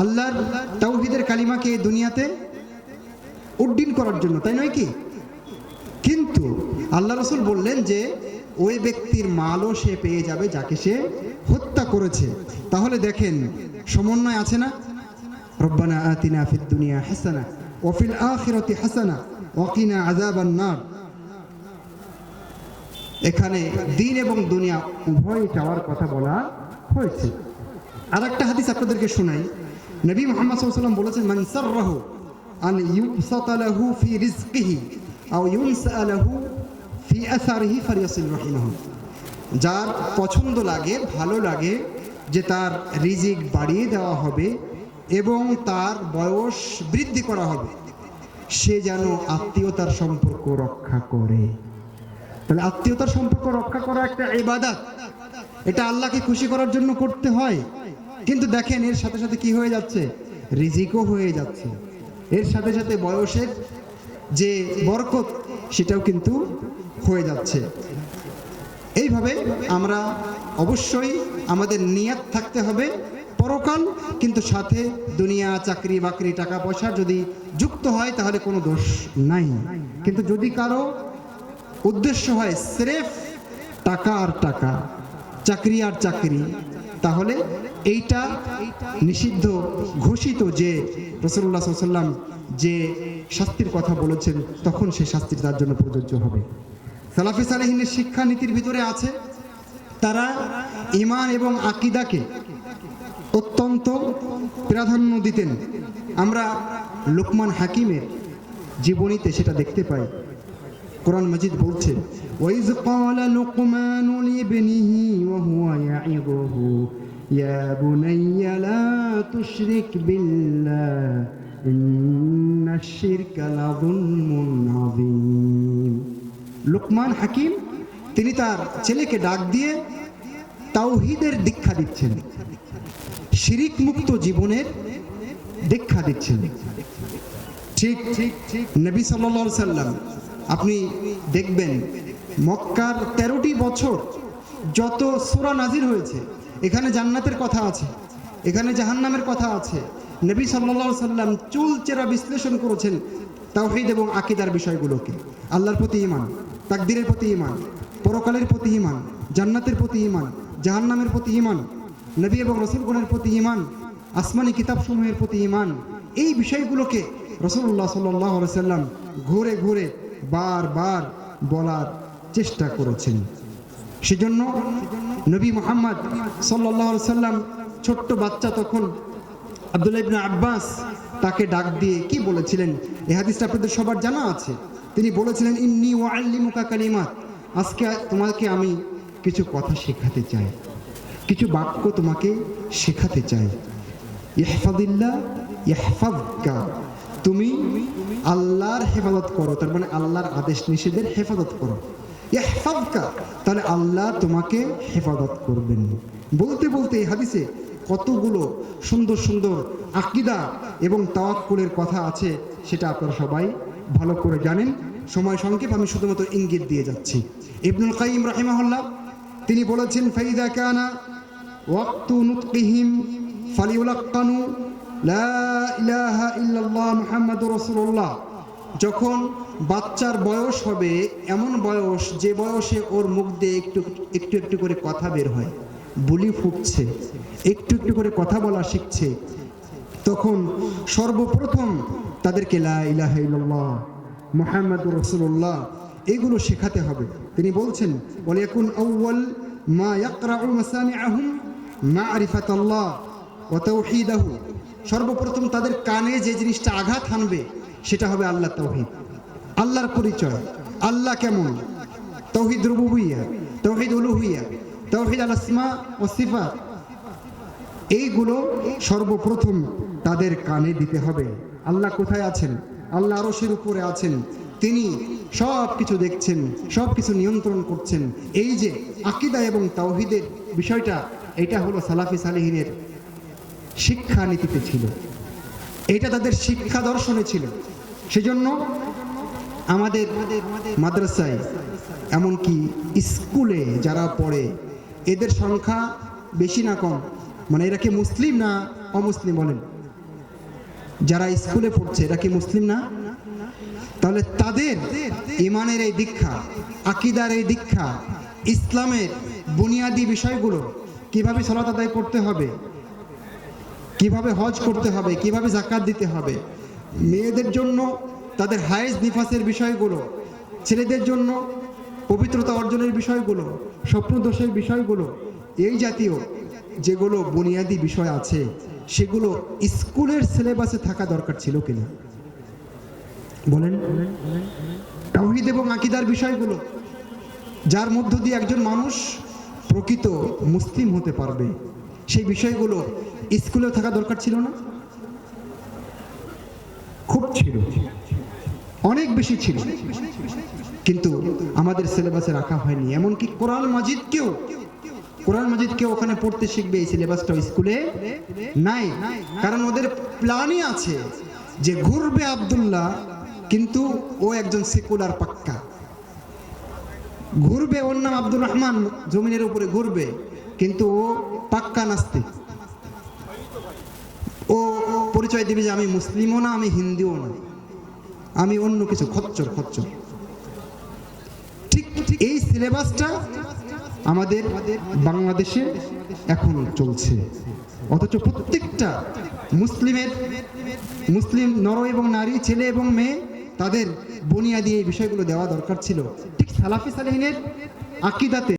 আল্লাহর তাওহীদের কালিমাকে দুনিয়াতে উড্ডীন করার জন্য, তাই নয় কি? কিন্তু আল্লাহ রাসূল বললেন যে ওই ব্যক্তির মালও সে পেয়ে যাবে যাকে সে হত্যা করেছে। তাহলে দেখেন সমন্বয় আছে না? রব্বানা আতিনা ফিদ দুনিয়া হাসানা ওয়া ফিল আখিরাতি হাসানা ওয়া কিনা আযাবান নার। এখানে দিন এবং দুনিয়া উভয় চাওয়ার কথা বলা হয়েছে। আর একটা হাদিস আপনাদেরকে শোনাই। নবী মুহাম্মদ সাল্লাল্লাহু আলাইহি ওয়াসাল্লাম বলেছেন, মান সাররাহু আন ইউবসাতা লাহু ফি রিজকিহি আও ইউনসা লাহু ফি আসারিহি ফালিয়াসিল রাহিমাহু। যার পছন্দ লাগে, ভালো লাগে যে তার রিজিক বাড়িয়ে দেওয়া হবে এবং তার বয়স বৃদ্ধি করা হবে, সে যেন আত্মীয়তার সম্পর্ক রক্ষা করে। তাহলে আত্মীয়তার সম্পর্ক রক্ষা করা একটা ইবাদত, এটা আল্লাহকে খুশি করার জন্য করতে হয়। কিন্তু দেখেন এর সাথে সাথে কি হয়ে যাচ্ছে? রিজিকও হয়ে যাচ্ছে, এর সাথে সাথে বয়সের যে বরকত সেটাও কিন্তু হয়ে যাচ্ছে। এইভাবে আমরা অবশ্যই আমাদের নিয়ত থাকতে হবে পরকাল, কিন্তু সাথে দুনিয়া, চাকরি বাকরি, টাকা পয়সা যদি যুক্ত হয় তাহলে কোনো দোষ নাই। কিন্তু যদি কারো উদ্দেশ্য হয় স্রেফ টাকা আর টাকা, চাকরি আর চাকরি, তাহলে এইটা নিষিদ্ধ ঘোষিত। যে রাসূলুল্লাহ সাল্লাল্লাহু আলাইহি ওয়াসাল্লাম যে শাস্তির কথা বলেছেন তখন সে শাস্তি তার জন্য প্রযোজ্য হবে। সালাফে সালেহিনের শিক্ষা নীতির ভিতরে আছে তারা ঈমান এবং আকীদাকে অত্যন্ত প্রাধান্য দিতেন। আমরা লুকমান হাকিমের জীবনীতে সেটা দেখতে পাই। কোরআন মাজিদ বলছে, ওয়াইজ ক্বালা লুকমানু লিবনিহি ওয়া হুয়া ইয়াইযুহু ইয়া বুনাইয়া লা তুশরিক বিল্লাহ ইন্নাশ শিরকা লাযুলমুন আযীম। লুকমান হাকিম তিনি তার ছেলেকে ডাক দিয়ে তাওহীদের দীক্ষা দিচ্ছেন, শিরিক মুক্ত জীবনের দীক্ষা দিচ্ছেন। ঠিক নবী সাল্লাল্লাহু আলাইহি সাল্লাম আপনি দেখবেন মক্কার 13টি বছর যত সূরা নাজিল হয়েছে, এখানে জান্নাতের কথা আছে, এখানে জাহান্নামের কথা আছে। নবী সাল্লাল্লাহু আলাইহি সাল্লাম চুলচেরা বিশ্লেষণ করেছেন তাওহীদ এবং আকীদার বিষয়গুলোকে। আল্লাহর প্রতি ঈমান, তাকদীরের প্রতি ঈমান, পরকালের প্রতি ঈমান, জান্নাতের প্রতি ঈমান, জাহান্নামের প্রতি ঈমান, নবী এবং রাসূলগণের প্রতি ঈমান, আসমানি কিতাবসমূহের প্রতি ঈমান, এই বিষয়গুলোকে রাসূলুল্লাহ সাল্লাল্লাহু আলাইহি সাল্লাম ঘুরে ঘুরে বারবার বলার চেষ্টা করেছেন। সেজন্য নবী মুহাম্মদ সাল্লাল্লাহু আলাইহি সাল্লাম ছোট্ট বাচ্চা তখন আব্দুল্লাহ ইবনে আব্বাস তাকে ডাক দিয়ে কি বলেছিলেন, এই হাদিসটা আপনাদের সবার জানা আছে। তিনি বলেছিলেন, ইন্নী ওয়াআল্লিমুকা কালিমাত, আজকে তোমাকে আমি কিছু কথা শেখাতে চাই, কিছু বাক্য তোমাকে শেখাতে চাই। ইহফাযিল্লাহ ইহফাযকা, তুমি আল্লাহর হেফাজত করো, তার মানে আল্লাহর আদেশ নিষেধের হেফাজত করো। ইহফাযকা, তাহলে আল্লাহ তোমাকে হেফাজত করবেন। বলতে বলতে এই হাদিসে কতগুলো সুন্দর সুন্দর আকীদা এবং তাওয়াক্কুলের কথা আছে, সেটা আপনারা সবাই ভালো করে জানেন। সময় সংক্ষেপ, আমি শুধুমাত্র ইঙ্গিত দিয়ে যাচ্ছি। ইবনুল কাইয়িম রাহিমাহুল্লাহ তিনি বলেছেন, ফাইদা কানা ওয়াক্তু নুতকিহিম ফালিউলাক্কানু লা ইলাহা ইল্লাল্লাহ মুহাম্মাদুর রাসূলুল্লাহ। যখন বাচ্চার বয়স হবে, এমন বয়স যে বয়সে ওর মুখ দিয়ে একটু একটু একটু করে কথা বের হয়, বুলি ফুটছে, একটু একটু করে কথা বলা শিখছে, তখন সর্বপ্রথম তাদেরকে লা ইলাহা ইল্লাল্লাহ মুহাম্মাদুর রাসূলুল্লাহ এগুলো শেখাতে হবে। তিনি বলছেন, ওয়ালিয়াকুন আউয়াল মা ইয়াকরাউ মাসামিআহুম মা'রিফাতাল্লাহ ওয়া তাওহীদাহু, সর্বপ্রথম তাদের কানে যে জিনিসটা আঘাত হানবে সেটা হবে আল্লাহ তাওহীদ, আল্লাহর পরিচয়, আল্লাহ কেমন, তাওহীদ রুবুবিয়্যাহ, তাওহীদ উলুহিয়্যাহ, তাওহীদ আল আসমা ওয়াস সিফাত, এইগুলো সর্বপ্রথম তাদের কানে দিতে হবে। আল্লাহ কোথায় আছেন? আল্লাহ আরশের উপরে আছেন, তিনি সব কিছু দেখছেন, সব কিছু নিয়ন্ত্রণ করছেন। এই যে আকীদা এবং তাওহীদের বিষয়টা, এটা হলো সালাফি সালেহিনের শিক্ষা নীতিতে ছিল, এটা তাদের শিক্ষা দর্শনে ছিল। সেজন্য আমাদের মাদ্রাসায় এমনকি স্কুলে যারা পড়ে এদের সংখ্যা বেশি না কম? মানে এরা কি মুসলিম না অমুসলিম বলেন? যারা স্কুলে পড়ছে এরা কি মুসলিম না? তাহলে তাদের ইমানের এই দীক্ষা, আকীদার এই দীক্ষা, ইসলামের বুনিয়াদি বিষয়গুলো, কিভাবে সালাত আদায় করতে হবে, কিভাবে হজ করতে হবে, কিভাবে যাকাত দিতে হবে, মেয়েদের জন্য তাদের হায়েজ নিফাসের বিষয়গুলো, ছেলেদের জন্য পবিত্রতা অর্জনের বিষয়গুলো, স্বপ্নদোষের বিষয়গুলো, এই জাতীয় যেগুলো বুনিয়াদি বিষয় আছে সেগুলো স্কুলের সিলেবাসে থাকা দরকার ছিল কিনা বলেন? তাওহীদ এবং আকীদার বিষয়গুলো, যার মধ্য দিয়ে একজন মানুষ প্রকৃত মুসলিম হতে পারবে, সেই বিষয়গুলো স্কুলেও থাকা দরকার ছিল না? খুব ছিল, অনেক বেশি ছিল, কিন্তু আমাদের সিলেবাসে রাখা হয়নি। এমনকি কোরআন মাজিদকেও ওখানে পড়তে শিখবে, এই সিলেবাসটা স্কুলে নাই। কারণ ওদের প্ল্যানই আছে যে ঘুরবে আব্দুল্লাহ, কিন্তু ও একজন সেকুলার পাক্কা ঘুরবে, ওর নাম আব্দুর রহমান, জমিনের উপরে ঘুরবে, কিন্তু ও পাক্কা নাস্তিক। ও পরিচয় দিবে যে আমি মুসলিমও না, আমি হিন্দুও না, আমি অন্য কিছু, খচ্চর। ঠিক এই সিলেবাসটা আমাদের বাংলাদেশে এখন চলছে, অথচ প্রত্যেকটা মুসলিম নর এবং নারী, ছেলে এবং মেয়ে, তাদের বুনিয়াদি এই বিষয়গুলো দেওয়া দরকার ছিল। ঠিক সালাফি সালেহিনের আকীদাতে